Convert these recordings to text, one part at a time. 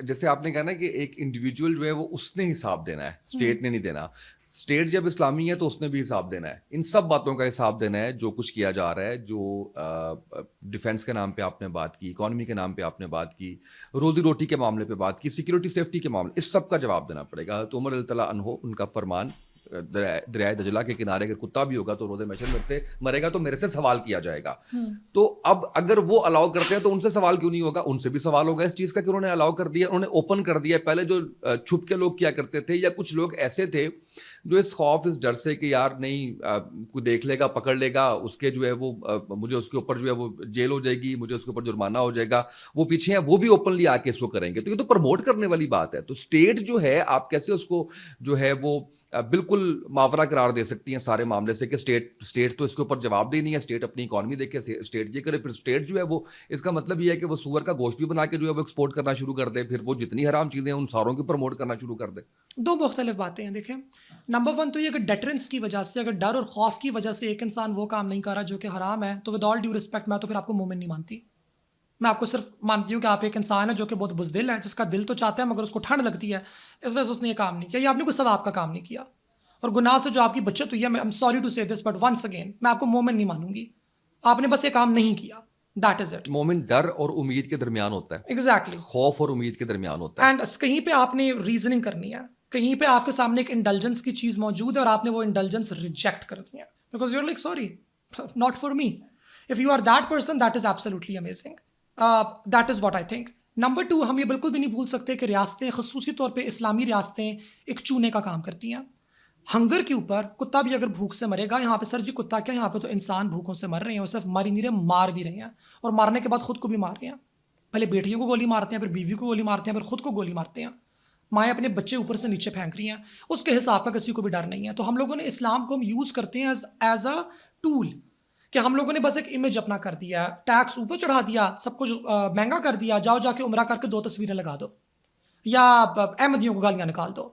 جیسے آپ نے کہا نا کہ ایک انڈیویجول جو ہے وہ اس نے حساب دینا ہے, اسٹیٹ نے نہیں دینا. اسٹیٹ جب اسلامی ہے تو اس نے بھی حساب دینا ہے, ان سب باتوں کا حساب دینا ہے جو کچھ کیا جا رہا ہے, جو ڈیفنس کے نام پہ آپ نے بات کی, اکانومی کے نام پہ آپ نے بات کی, روزی روٹی کے معاملے پہ بات کی, سیکورٹی سیفٹی کے معاملے, اس سب کا جواب دینا پڑے گا. تو عمر رضی اللہ عنہ ان کا فرمان, دریائے دجلہ کے کنارے اگر کتا بھی ہوگا تو روز محشر میرے سے مرے گا تو میرے سے سوال کیا جائے گا. تو اب اگر وہ الاؤ کرتے ہیں تو ان سے سوال کیوں نہیں ہوگا؟ ان سے بھی سوال ہوگا اس چیز کا کہ انہوں نے الاؤ کر دیا, انہوں نے اوپن کر دیا. پہلے جو چھپ کے لوگ کیا کرتے تھے, یا کچھ لوگ ایسے تھے جو اس خوف, اس ڈر سے کہ یار نہیں کوئی دیکھ لے گا, پکڑ لے گا, اس کے جو ہے وہ مجھے اس کے اوپر جو ہے وہ جیل ہو جائے گی, مجھے اس کے اوپر جرمانہ ہو جائے گا, وہ پیچھے ہیں, وہ بھی اوپنلی آ کے اس کو کریں گے. تو یہ تو پروموٹ کرنے والی بات ہے. تو اسٹیٹ جو ہے آپ کیسے اس کو جو ہے وہ بالکل ماورا قرار دے سکتی ہیں سارے معاملے سے کہ اسٹیٹ تو اس کے اوپر جواب دے نہیں ہے, اسٹیٹ اپنی اکانومی دیکھے, اسٹیٹ یہ کرے. پھر اسٹیٹ جو ہے وہ, اس کا مطلب یہ ہے کہ وہ سور کا گوشت بھی بنا کے جو ہے وہ ایکسپورٹ کرنا شروع کر دے, پھر وہ جتنی حرام چیزیں ہیں ان ساروں کی پروموٹ کرنا شروع کر دے. دو مختلف باتیں ہیں. دیکھیں, نمبر ون تو یہ کہ ڈیٹرنس کی وجہ سے, اگر ڈر اور خوف کی وجہ سے ایک انسان وہ کام نہیں کر رہا جو کہ حرام ہے, تو ود آل ڈیو رسپیکٹ میں تو پھر آپ کو مومن نہیں مانتی. میں آپ کو صرف مانتی ہوں کہ آپ ایک انسان ہے جو کہ بہت بزدل ہے, جس کا دل تو چاہتا ہے مگر اس کو ٹھنڈ لگتی ہے, اس وجہ سے اس نے یہ کام نہیں کیا, یا آپ نے کوئی ثواب کا کام نہیں کیا, اور گناہ سے جو آپ کی بچت ہوئی ہے, میں سوری ٹو سے دس بٹ ونس اگین میں آپ کو مومن نہیں مانوں گی. آپ نے بس یہ کام نہیں کیا, دیٹ از اٹ. مومن ڈر اور امید کے درمیان ہوتا ہے, ایگزیکٹلی, خوف اور امید کے درمیان ہوتا ہے. اینڈ کہیں پہ آپ نے ریزننگ کرنی ہے, کہیں پہ آپ کے سامنے ایک انڈلجنس کی چیز موجود ہے اور آپ نے وہ انڈلجنس ریجیکٹ کرنی ہے, because you are like sorry not for me. If you are that person, that is absolutely amazing. That is what I think. Number two, ہم یہ بالکل بھی نہیں بھول سکتے کہ ریاستیں, خصوصی طور پہ اسلامی ریاستیں, ایک چونے کا کام کرتی ہیں. ہنگر کے اوپر کتا بھی اگر بھوک سے مرے گا, یہاں پہ سر جی کتا کیا, یہاں پہ تو انسان بھوکوں سے مر رہے ہیں, اور صرف مر ہی نہیں رہے, مار بھی رہے ہیں, اور مارنے کے بعد خود کو بھی مار رہے ہیں. پہلے بیٹیوں کو گولی مارتے ہیں, پھر بیوی کو گولی مارتے ہیں, پھر خود کو گولی مارتے ہیں. مائیں اپنے بچے اوپر سے نیچے پھینک رہی ہیں, اس کے حساب کا کسی کو بھی ڈر نہیں ہے. تو ہم لوگوں نے اسلام کو ہم یوز کرتے ہیں ایز اے ٹول, کہ ہم لوگوں نے بس ایک امیج اپنا کر دیا, ٹیکس اوپر چڑھا دیا, سب کچھ مہنگا کر دیا, جاؤ جا کے عمرہ کر کے 2 تصویریں لگا دو, یا احمدیوں کو گالیاں نکال دو,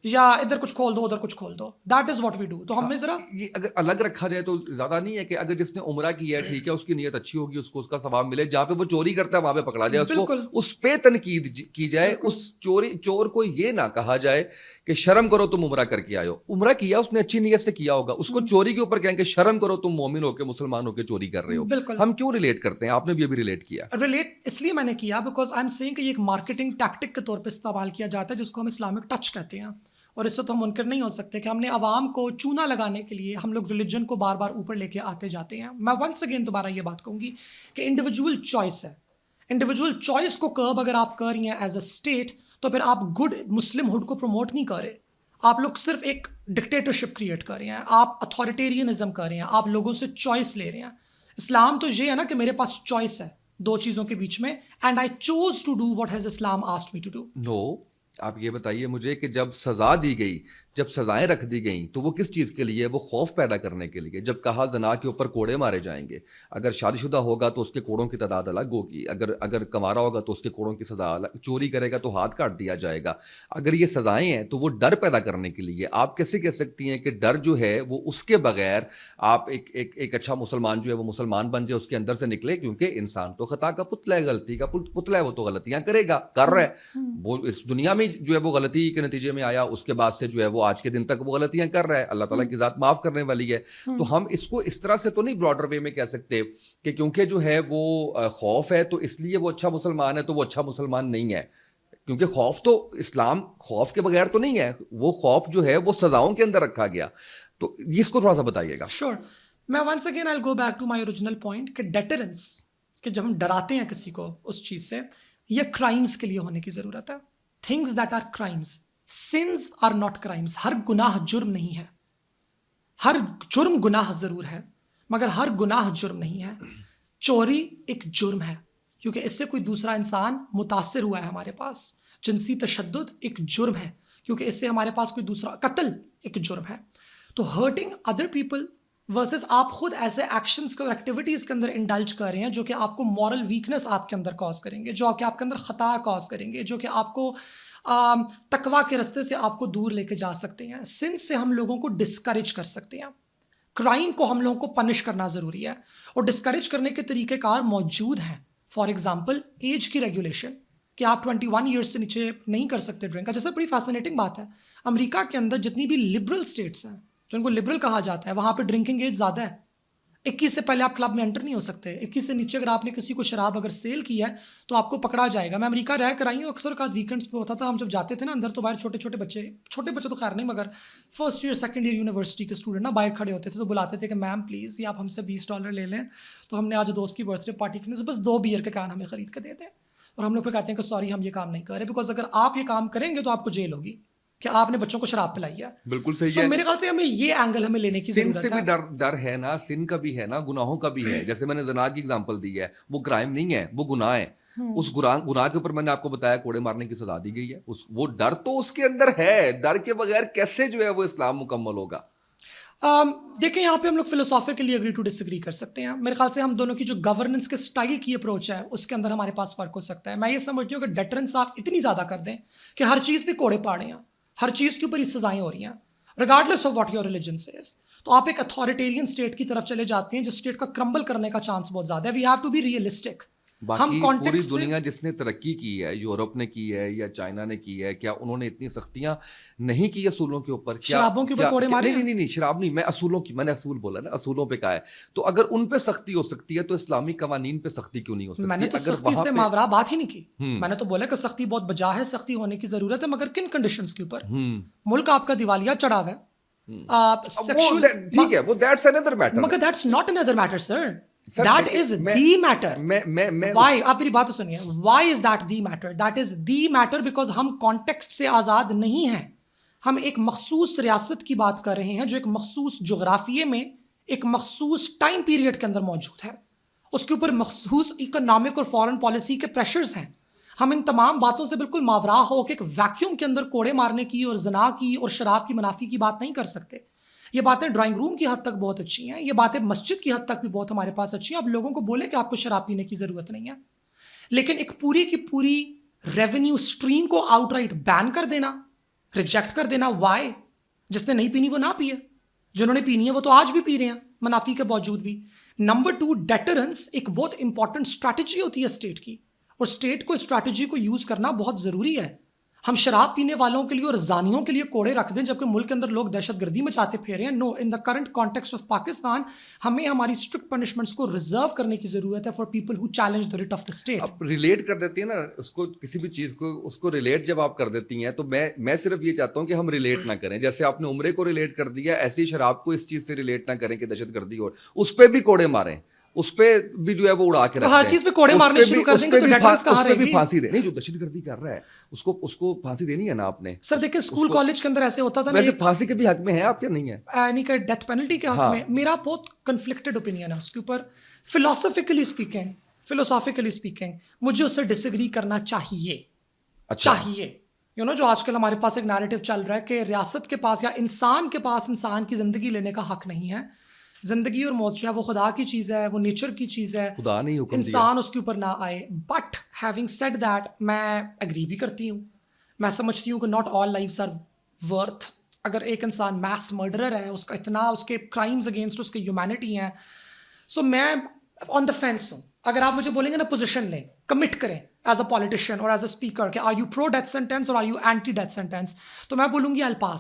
یا ادھر کچھ کھول دو ادھر کچھ کھول دو. That is what we do. تو ہمیں ذرا یہ اگر الگ رکھا جائے تو زیادہ نہیں ہے کہ اگر جس نے عمرہ کیا ہے, ٹھیک ہے, اس کی نیت اچھی ہوگی, اس کو اس کا ثواب ملے, جہاں پہ وہ چوری کرتا ہے وہاں پہ پکڑا جائے, اس کو اس پہ تنقید کی جائے, اس چور کو یہ نہ کہا جائے کہ شرم کرو تم عمرہ کر کے آئے ہو. عمرہ کیا اس نے اچھی نیت سے کیا ہوگا, اس کو چوری کے اوپر کہیں کہ شرم کرو تم مومن ہو کے, مسلمان ہو کے چوری کر رہے ہو. ہم کیوں ریلیٹ کرتے ہیں؟ آپ نے بھی ابھی ریلیٹ کیا. ریلیٹ اس لیے میں نے کیا بیکاز آئی ایم سیئنگ کہ یہ ایک مارکیٹنگ ٹیکٹک کے طور پہ استعمال کیا جاتا ہے, جس کو ہم اسلامک ٹچ کہتے ہیں. اور اس سے تو ہم منکر نہیں ہو سکتے کہ ہم نے عوام کو چونا لگانے کے لیے ہم لوگ ریلیجن کو بار بار اوپر لے کے آتے جاتے ہیں. میں ونس اگین دوبارہ یہ بات کہوں گی کہ انڈیویجول چوائس ہے. انڈیویجول چوائس کو کرب اگر آپ کر رہی ہیں ایز اے اسٹیٹ, تو پھر آپ گڈ مسلم ہوڈ کو پروموٹ نہیں کر رہے, آپ لوگ صرف ایک ڈکٹیٹرشپ کریٹ کر رہے ہیں, آپ اتھارٹیرینزم کر رہے ہیں, آپ لوگوں سے چوائس لے رہے ہیں. اسلام تو یہ ہے نا کہ میرے پاس چوائس ہے 2 چیزوں کے بیچ میں, and I choose to do what has Islam asked me to do. No, آپ یہ بتائیے مجھے کہ جب سزا دی گئی, جب سزائیں رکھ دی گئیں, تو وہ کس چیز کے لیے؟ وہ خوف پیدا کرنے کے لیے. جب کہا زنا کے اوپر کوڑے مارے جائیں گے, اگر شادی شدہ ہوگا تو اس کے کوڑوں کی تعداد الگ ہوگی, اگر کنوارا ہوگا تو اس کے کوڑوں کی سزا الگ, چوری کرے گا تو ہاتھ کاٹ دیا جائے گا. اگر یہ سزائیں ہیں تو وہ ڈر پیدا کرنے کے لیے. آپ کیسے کہہ سکتی ہیں کہ ڈر جو ہے وہ اس کے بغیر آپ ایک اچھا مسلمان جو ہے وہ مسلمان بن جائے, اس کے اندر سے نکلے؟ کیونکہ انسان تو خطا کا پتلا ہے, غلطی کا پتلا ہے, وہ تو غلطیاں کرے گا, کر رہا ہے. وہ اس دنیا میں جو ہے وہ غلطی کے نتیجے میں آیا, اس کے بعد سے جو ہے وہ آج کے دن تک وہ غلطیاں کر رہا ہے. اللہ تعالیٰ کی ذات معاف کرنے والی ہے. تو ہم اس کو اس طرح سے تو نہیں براڈر وے میں کہہ سکتے کہ کیونکہ جو ہے وہ خوف ہے تو اس لیے وہ اچھا مسلمان ہے, تو وہ اچھا مسلمان نہیں ہے. کیونکہ خوف تو اسلام خوف کے بغیر تو نہیں ہے, وہ خوف جو ہے وہ سزاؤں کے اندر رکھا گیا. تو اس کو تھوڑا سا بتائیے گا. شور. میں once again I go back to my original point کہ ڈیٹرنس, کہ جب ہم ڈراتے ہیں کسی کو اس چیز سے, یہ کرائمس کے لیے ہونے کی ضرورت ہے. Things that are crimes, sins are not crimes. ہر گناہ جرم نہیں ہے, ہر جرم گناہ ضرور ہے مگر ہر گناہ جرم نہیں ہے. چوری ایک جرم ہے کیونکہ اس سے کوئی دوسرا انسان متاثر ہوا ہے ہمارے پاس. جنسی تشدد ایک جرم ہے کیونکہ اس سے ہمارے پاس کوئی دوسرا, قتل ایک جرم ہے. تو ہرٹنگ ادر پیپل ورسز آپ خود ایسے ایکشنز کو, ایکٹیویٹیز کے اندر انڈلج کر رہے ہیں جو کہ آپ کو مورل ویکنس آپ کے اندر کاز کریں گے, جو کہ آپ کے اندر خطا کاز کریں گے, جو کہ آپ کو تقویٰ کے راستے سے آپ کو دور لے کے جا سکتے ہیں. سن سے ہم لوگوں کو ڈسکریج کر سکتے ہیں. کرائم کو ہم لوگوں کو پنش کرنا ضروری ہے, اور ڈسکریج کرنے کے طریقہ کار موجود ہیں. فار ایگزامپل ایج کی ریگولیشن. کہ آپ 21 ایئرس سے نیچے نہیں کر سکتے ڈرنک کا. جیسے بڑی فیسنیٹنگ بات ہے, امریکہ کے اندر جتنی بھی لبرل اسٹیٹس ہیں جن کو لبرل کہا جاتا ہے, وہاں پہ ڈرنکنگ ایج زیادہ ہے. 21 سے پہلے آپ کلب میں انٹر نہیں ہو سکتے. 21 سے نیچے اگر آپ نے کسی کو شراب اگر سیل کیا ہے تو آپ کو پکڑا جائے گا. میں امریکہ رہ کر آئی ہوں, اکثر اوقات ویکینڈس پہ ہوتا تھا, ہم جب جاتے تھے نا اندر تو باہر چھوٹے بچے تو خیر نہیں, مگر first year second year university کے اسٹوڈنٹ نا باہر کھڑے ہوتے تھے تو بلاتے تھے کہ میم پلیز یہ آپ ہم سے $20 لے لیں. تو ہم نے آج دوست کی برتھ ڈے پارٹی کرنے سے بس 2 بیئر کے کین ہمیں خرید کے دے دیں, اور ہم لوگ پھر کہتے ہیں کہ سوری ہم یہ کام نہیں کر رہے, بیکاز اگر آپ یہ کام کریں گے تو آپ کو جیل ہوگی کہ آپ نے بچوں کو شراب پلائی ہے. بالکل صحیح سو ہے. میرے خیال سے ہمیں یہ اینگل ہمیں لینے کی سن ضرورت سے ہے. بھی ڈر ہے نا, سن کا بھی ہے نا, گناہوں کا بھی ہے. جیسے میں نے زنا کی اگزامپل دی ہے, وہ کرائم نہیں ہے, وہ گناہ ہے. اس گناہ کے اوپر میں نے آپ کو بتایا کوڑے مارنے کی سزا دی گئی ہے. وہ ڈر تو اس کے اندر ہے, ڈر کے بغیر کیسے جو ہے وہ اسلام مکمل ہوگا. دیکھیں یہاں پہ ہم لوگ فلسافیکلی اگری ٹو ڈس ایگری کر سکتے ہیں. میرے خیال سے ہم دونوں کی جو گورننس کے اسٹائل کی اپروچ ہے اس کے اندر ہمارے پاس فرق ہو سکتا ہے. میں یہ سمجھتی ہوں کہ ڈیٹرنس آپ اتنی زیادہ کر دیں کہ ہر چیز پہ کوڑے پاڑے ہیں, ہر چیز کے اوپر ہی سزائیں ہو رہی ہیں regardless of what your religion says, تو آپ ایک اتھارٹیرین اسٹیٹ کی طرف چلے جاتے ہیں جس اسٹیٹ کا کرمبل کرنے کا چانس بہت زیادہ ہے. We have to be realistic. باقی پوری دنیا جس نے ترقی کی ہے, یورپ نے کی ہے یا چائنا نے کی ہے, کیا انہوں نے اتنی سختیاں نہیں کی اصولوں کے اوپر؟ شرابوں کے اوپر کوڑے مارے؟ نہیں, شراب نہیں, میں اصولوں کی, میں نے اصول بولا نا, اصولوں پہ کہا ہے. تو اگر ان پہ سختی ہو سکتی ہے تو اسلامی قوانین پہ سختی کیوں نہیں ہو سکتی؟ میں نے تو سختی سے ماورا بات ہی نہیں کی. میں نے تو بولا کہ سختی بہت بجا ہے, سختی ہونے کی ضرورت ہے, مگر کن کنڈیشنز کے اوپر؟ ملک آپ کا دیوالیہ چڑھا ہوا ہے, ٹھیک ہے, وہ دیٹس another matter. مگر that's not another matter sir. That is the matter. Why? آپ میری بات سنیے. Why is that the matter? That is the matter because ہم کانٹیکسٹ سے آزاد نہیں ہیں. ہم ایک مخصوص ریاست کی بات کر رہے ہیں جو ایک مخصوص جغرافیے میں ایک مخصوص ٹائم پیریڈ کے اندر موجود ہے. اس کے اوپر مخصوص اکنامک اور فارن پالیسی کے پریشرز ہیں. ہم ان تمام باتوں سے بالکل ماورا ہو کے ایک ویکیوم کے اندر کوڑے مارنے کی اور زنا کی اور شراب کی منافی کی بات نہیں کر سکتے. یہ باتیں ڈرائنگ روم کی حد تک بہت اچھی ہیں, یہ باتیں مسجد کی حد تک بھی بہت ہمارے پاس اچھی ہیں. آپ لوگوں کو بولیں کہ آپ کو شراب پینے کی ضرورت نہیں ہے, لیکن ایک پوری کی پوری ریونیو اسٹریم کو آؤٹ رائٹ بین کر دینا, ریجیکٹ کر دینا. وائی؟ جس نے نہیں پینی وہ نہ پیے, جنہوں نے پینی ہے وہ تو آج بھی پی رہے ہیں منافی کے باوجود بھی. نمبر 2, ڈیٹرنس ایک بہت امپورٹنٹ اسٹریٹجی ہوتی ہے اسٹیٹ کی, اور اسٹیٹ کو اسٹریٹجی کو یوز کرنا بہت ضروری ہے. ہم شراب پینے والوں کے لیے اور زانیوں کے لیے کوڑے رکھ دیں جبکہ ملک کے اندر لوگ دہشت گردی مچاتے پھیرے ہیں. No, in the current context of Pakistan ہمیں ہماری اسٹرکٹ پنشمنٹس کو ریزرو کرنے کی ضرورت ہے for people who challenge the rate of the state. آپ ریلیٹ کر دیتی ہیں نا اس کو, کسی بھی چیز کو, اس کو ریلیٹ جب آپ کر دیتی ہیں تو میں صرف یہ چاہتا ہوں کہ ہم ریلیٹ نہ کریں. جیسے آپ نے عمرے کو ریلیٹ کر دیا, ایسے ہی شراب کو اس چیز سے ریلیٹ نہ کریں کہ دہشت گردی ہو, اس پہ بھی کوڑے ماریں, اس پہ بھی جو ہے وہ اڑا کے رکھتے ہیں. ہر چیز پہ کوڑے مارنے شروع کر دیں گے تو ڈیٹرنس کہاں رہے گی؟ پھانسی دے, نہیں جو دہشت گردی کر رہا ہے اس کو پھانسی دینی ہے نا آپ نے. سر دیکھیں اسکول کالج کے اندر ایسے ہوتا تھا, ویسے پھانسی کے بھی حق میں ہے آپ کیا نہیں ہے؟ یعنی کہ ڈیتھ پینلٹی کے حق میں میرا بہت کنفلکٹڈ اوپینین ہے اس کے اوپر. فلسافیکلی اسپیکنگ مجھے اس سے ڈس ایگری کرنا چاہیے. جو آج کل ہمارے پاس ایک نیریٹو چل رہا ہے کہ ریاست کے پاس یا انسان کے پاس انسان کی زندگی لینے کا حق نہیں ہے. زندگی اور موت جو ہے وہ خدا کی چیز ہے, وہ نیچر کی چیز ہے, خدا نہیں حکم دیا, انسان اس کے اوپر نہ آئے. بٹ ہیونگ سیڈ دیٹ میں اگری بھی کرتی ہوں. میں سمجھتی ہوں کہ not all lives are worth. اگر ایک انسان میس مرڈرر ہے, اس کا اتنا اس کے کرائمز اگینسٹ اس کے ہیومینٹی ہیں, سو میں آن دا فینس ہوں. اگر آپ مجھے بولیں گے نا پوزیشن لیں, کمٹ کریں ایز اے پالیٹیشین اور ایز اے اسپیکر کہ are you pro death sentence اور are you anti death sentence, تو میں بولوں گی آئی پاس.